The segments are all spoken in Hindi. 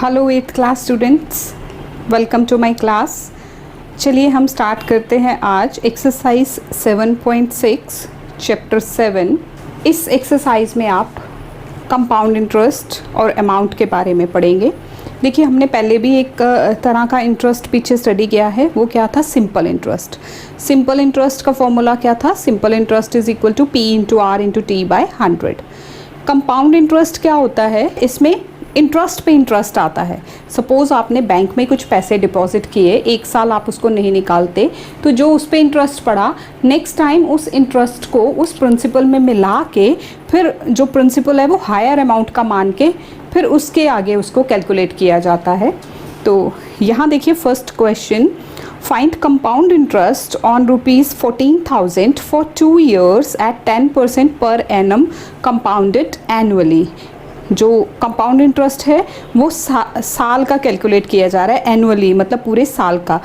Hello 8th class students, welcome to my class. चलिए हम स्टार्ट करते हैं आज एक्सरसाइज 7.6 चैप्टर 7। इस एक्सरसाइज में आप कंपाउंड इंटरेस्ट और अमाउंट के बारे में पढ़ेंगे। देखिए, हमने पहले भी एक तरह का इंटरेस्ट पीछे स्टडी किया है, वो क्या था? Simple interest. सिंपल इंटरेस्ट का फॉर्मूला क्या था? Simple interest is equal to P into R into T by 100। Compound interest क्या होता है? इसमें इंटरेस्ट पे इंटरेस्ट आता है। सपोज़ आपने बैंक में कुछ पैसे डिपॉजिट किए, 1 साल आप उसको नहीं निकालते, तो जो उस पे इंटरेस्ट पड़ा, नेक्स्ट टाइम उस इंटरेस्ट को उस प्रिंसिपल में मिला के फिर जो प्रिंसिपल है वो हायर अमाउंट का मान के फिर उसके आगे उसको कैलकुलेट किया जाता है। तो यहाँ देखिए first question, find compound interest on ₹14,000 for 2 years at 10% per annum compounded annually. जो कंपाउंड इंटरेस्ट है वो साल का कैलकुलेट किया जा रहा है, एनुअली मतलब पूरे साल का।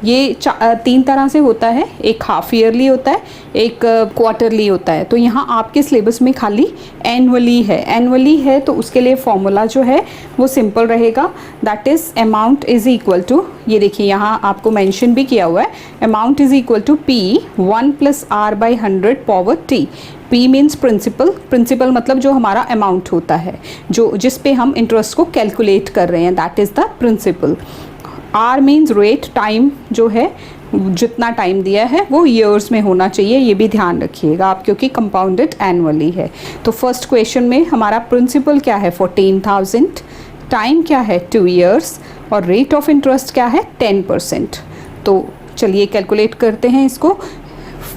ये 3 तरह से होता है, एक हाफ ईयरली होता है, एक क्वार्टरली होता है। तो यहाँ आपके सिलेबस में खाली एनुअली है। एनुअली है तो उसके लिए फॉर्मूला जो है वो सिंपल रहेगा, that is amount is equal to, ये देखिए यहाँ आपको मेंशन भी किया हुआ है, amount is equal to P 1 + r/100 power T. P means principal, principal मतलब जो हमारा अमाउंट होता है, जो जिस पे हम इंटरेस्ट को कैलकुलेट कर रहे हैं, that is the principal. R means rate, time जो है, जितना टाइम दिया है वो ईयर्स में होना चाहिए, ये भी ध्यान रखिएगा आप, क्योंकि कंपाउंडेड एनुअली है। तो फर्स्ट क्वेश्चन में हमारा प्रिंसिपल क्या है? 14,000, टाइम क्या है? 2 years, और रेट ऑफ इंटरेस्ट क्या है? 10%। तो चलिए कैलकुलेट करते हैं इसको।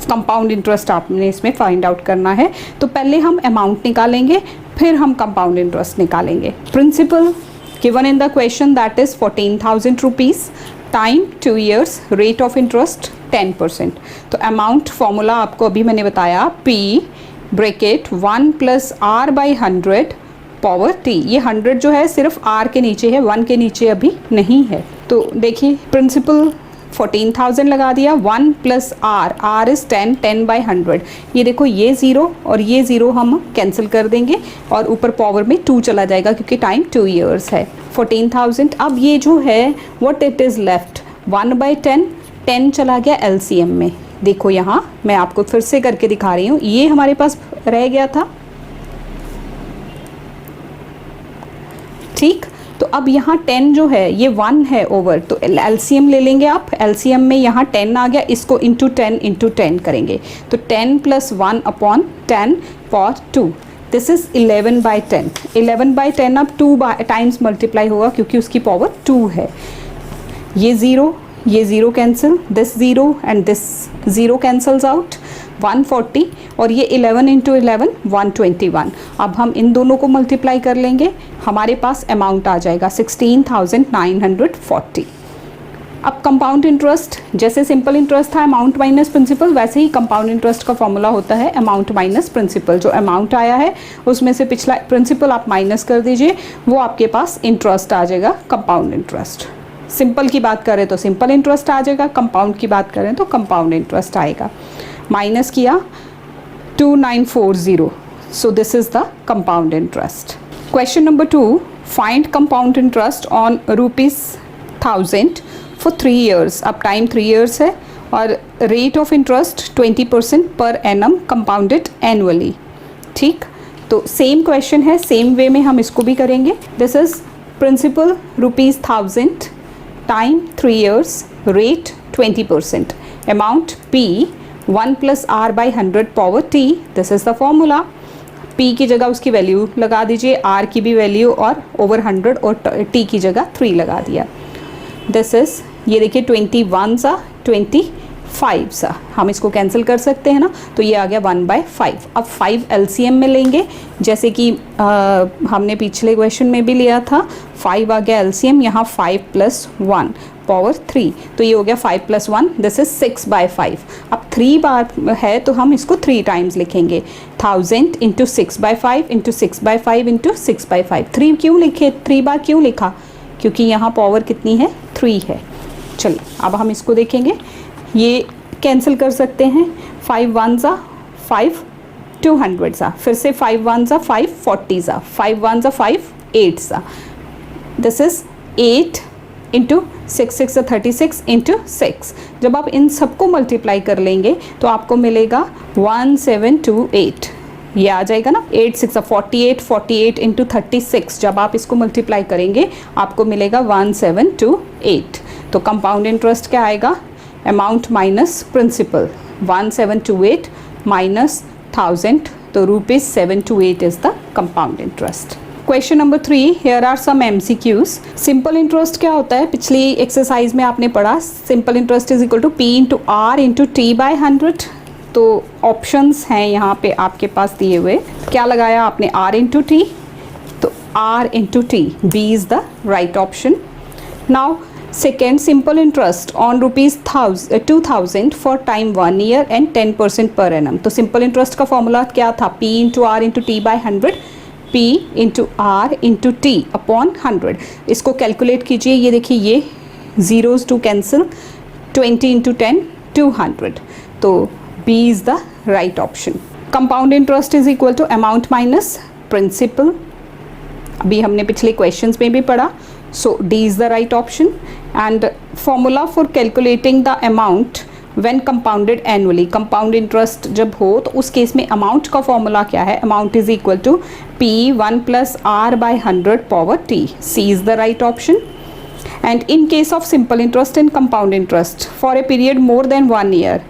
कंपाउंड इंटरेस्ट आपने इसमें फाइंड आउट करना है, तो पहले हम अमाउंट निकालेंगे, फिर हम कंपाउंड इंटरेस्ट निकालेंगे। Principal given in the question that is 14,000 rupees, time 2 years, rate of interest 10%। तो अमाउंट फॉर्मूला आपको अभी मैंने बताया, P bracket 1 + r/100 power T. ये 100 जो है सिर्फ r के नीचे है, 1 के नीचे अभी नहीं है। तो देखिए प्रिंसिपल 14,000 लगा दिया, 1 + r इज़ 10/100। ये देखो, ये 0 और ये 0 हम कैंसिल कर देंगे और ऊपर पावर में 2 चला जाएगा क्योंकि टाइम 2 years है। 14,000, अब ये जो है व्हाट इट इज़ लेफ्ट, 1/10, 10 चला गया एलसीएम में। देखो यहाँ मैं आपको फिर से करके दिखा रही हूँ, ये हमारे पास रह गया था, ठीक। तो अब यहाँ 10 जो है ये 1 है ओवर, तो एलसीएम ले लेंगे आप। एलसीएम में यहाँ 10 आ गया, इसको इंटू 10 करेंगे, तो 10 + 1/10 फॉर 2, दिस इज़ 11/10। 11/10 अब 2 टाइम्स मल्टीप्लाई होगा क्योंकि उसकी पावर 2 है। ये 0 cancel, this 0 and this 0 cancels out, 140, और ये 11 × 11 121। अब हम इन दोनों को मल्टीप्लाई कर लेंगे, हमारे पास अमाउंट आ जाएगा 16,940। अब कंपाउंड इंटरेस्ट, जैसे सिंपल इंटरेस्ट था अमाउंट माइनस प्रिंसिपल, वैसे ही कंपाउंड इंटरेस्ट का फॉर्मूला होता है अमाउंट माइनस प्रिंसिपल। जो अमाउंट आया है उसमें से पिछला प्रिंसिपल आप माइनस कर दीजिए, वो आपके पास इंटरेस्ट आ जाएगा, कंपाउंड इंटरेस्ट। सिंपल की बात करें तो सिंपल इंटरेस्ट आ जाएगा, कंपाउंड की बात करें तो कंपाउंड इंटरेस्ट आएगा। माइनस किया 2940, so this is the compound interest. Question number 2, find compound interest on ₹1000 for 3 years। अब टाइम 3 years है और रेट ऑफ इंटरेस्ट 20% पर एनम कंपाउंडेड एनुअली, ठीक। तो सेम क्वेश्चन है, सेम वे में हम इसको भी करेंगे। This is principal ₹1000, time 3 years, rate 20%, amount P 1 + r/100 power T, this is the formula. P की जगह उसकी वैल्यू लगा दीजिए, R की भी वैल्यू, और ओवर 100 और T की जगह 3 लगा दिया। दिस इज़, ये देखिए 21 सा 25 सा, हम इसको कैंसिल कर सकते हैं ना, तो ये आ गया 1/5। अब 5 एलसीएम में लेंगे, जैसे कि हमने पिछले क्वेश्चन में भी लिया था, 5 आ गया एलसीएम, यहाँ 5 + 1 पावर 3, तो ये हो गया 5 + 1, दिस इज 6/5। अब 3 बार है तो हम इसको 3 टाइम्स लिखेंगे, 1000 × 6/5 × 6/5 × 6/5। 3 क्यों लिखे, 3 बार क्यों लिखा? क्योंकि यहाँ पावर कितनी है? 3 है। चलिए अब हम इसको देखेंगे, ये कैंसिल कर सकते हैं, 5 1 5, 200 सा, फिर से 5 1 5 40 सा, 5 1 5 8 सा, दिस इज़ 8 इंटू 6 36 इंटू 6। जब आप इन सबको मल्टीप्लाई कर लेंगे तो आपको मिलेगा 1728। ये आ जाएगा ना, 8 6 48, 48 इंटू 36। जब आप इसको मल्टीप्लाई करेंगे आपको मिलेगा 1728। तो कंपाउंड इंटरेस्ट क्या आएगा, अमाउंट माइनस प्रिंसिपल, 1728 माइनस 1000, तो ₹728 is the compound interest. Question number 3, here are some MCQs। Simple interest क्या होता है, पिछली एक्सरसाइज में आपने पढ़ा, simple interest is equal to P into R into T by 100। तो ऑप्शंस हैं यहाँ पे आपके पास दिए हुए, क्या लगाया आपने, R इंटू टी, तो R into T, B is the right option. Now second, simple interest on ₹2000 for time 1 year and 10% per annum. तो सिंपल इंटरेस्ट का फॉर्मूला क्या था, P into R into T by 100, P into R into T upon 100। इसको कैलकुलेट कीजिए, ये देखिए ये जीरोज टू कैंसिल, 20 इंटू 10 200, तो B is the right option. Compound interest is equal to amount minus principal, अभी हमने पिछले क्वेश्चंस में भी पढ़ा, so D is the right option. And formula for calculating the amount when compounded annually, compound interest जब हो तो उस केस में अमाउंट का फॉर्मूला क्या है, amount is equal to P1 plus R by 100 power T, C is the right option. And in case of simple interest and compound interest for a period more than 1 year,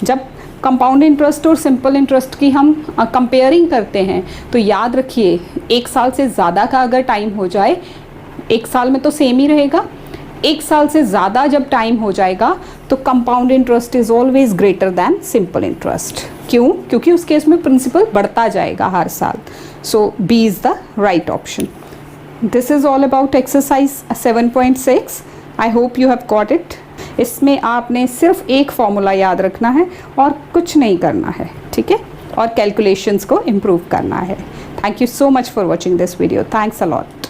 जब कंपाउंड इंटरेस्ट और सिंपल इंटरेस्ट की हम कंपेयरिंग करते हैं तो याद रखिए 1 साल से ज़्यादा का अगर टाइम हो जाए, 1 साल में तो सेम ही रहेगा, 1 साल से ज़्यादा जब टाइम हो जाएगा तो compound interest is always greater than simple interest. क्यों, क्योंकि उस केस में प्रिंसिपल बढ़ता जाएगा हर साल। सो B is the right option. This is all about exercise 7.6। I hope you have got it. इसमें आपने सिर्फ एक फॉर्मूला याद रखना है और कुछ नहीं करना है, ठीक है, और कैलकुलेशंस को इम्प्रूव करना है। Thank you so much for watching this video. Thanks a lot.